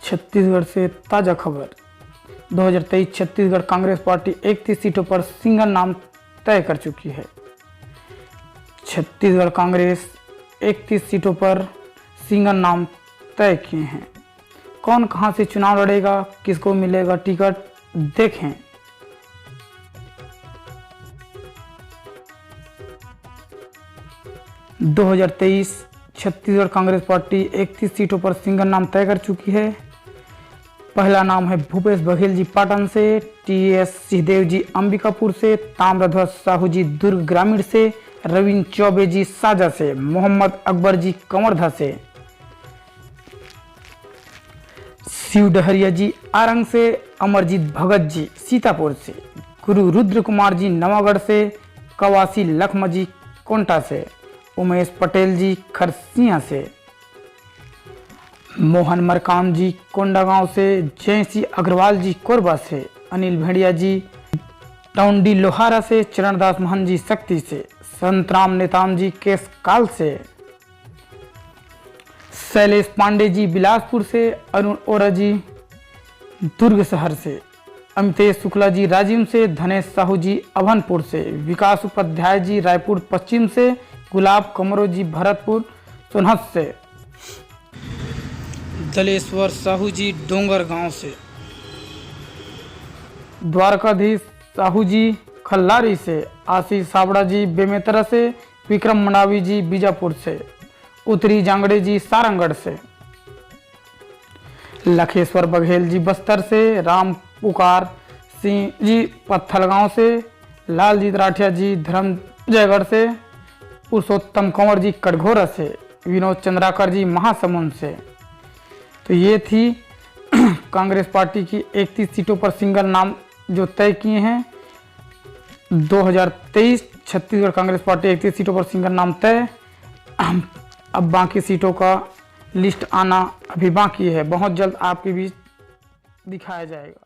छत्तीसगढ़ से ताज़ा खबर। 2023 छत्तीसगढ़ कांग्रेस पार्टी 31 सीटों पर सिंगल नाम तय कर चुकी है। छत्तीसगढ़ कांग्रेस 31 सीटों पर सिंगल नाम तय किए हैं। कौन कहां से चुनाव लड़ेगा, किसको मिलेगा टिकट, देखें। दो 2023 छत्तीसगढ़ कांग्रेस पार्टी 31 सीटों पर सिंगल नाम तय कर चुकी है। पहला नाम है भूपेश बघेल जी पाटन से, टीएस सिंहदेव जी अंबिकापुर से, ताम्रध्वज साहू जी दुर्ग ग्रामीण से, रविंद्र चौबे जी साजा से, मोहम्मद अकबर जी कंवरधा से, शिव डहरिया जी आरंग से, अमरजीत भगत जी सीतापुर से, गुरु रुद्र कुमार जी नवागढ़ से, कवासी लखमा जी कोंटा से, उमेश पटेल जी खरसिया से, मोहन मरकाम जी कोंडागांव से, जयसिंह अग्रवाल जी कोरबा से, अनिल भेड़िया जी टौंडी लोहारा से, चरणदास महन जी शक्ति से, संतराम नेताम जी केसकाल से, शैलेश पांडे जी बिलासपुर से, अरुण ओरा जी दुर्ग शहर से, अमितेश शुक्ला जी राजिम से, धनेश साहू जी अभनपुर से, विकास उपाध्याय जी रायपुर पश्चिम से, गुलाब कमरो जी भरतपुर सोनहत से, दलेश्वर साहू जी डोंगर गांव से, द्वारकाधीश साहू जी खल्लारी से, आशीष साबड़ा जी बेमेतरा से, विक्रम मंडावी जी बीजापुर से, उत्तरी जांगड़े जी सारंगढ़ से, लखेश्वर बघेल जी बस्तर से, राम पुकार सिंह जी पत्थलगांव से, लालजीत राठिया जी धर्मजयगढ़ से, पुरुषोत्तम कंवर जी कटघोरा से, विनोद चंद्राकर जी महासमुंद से। तो ये थी कांग्रेस पार्टी की 31 सीटों पर सिंगल नाम जो तय किए हैं। 2023 छत्तीसगढ़ कांग्रेस पार्टी 31 सीटों पर सिंगल नाम तय। अब बाकी सीटों का लिस्ट आना अभी बाकी है, बहुत जल्द आपके बीच दिखाया जाएगा।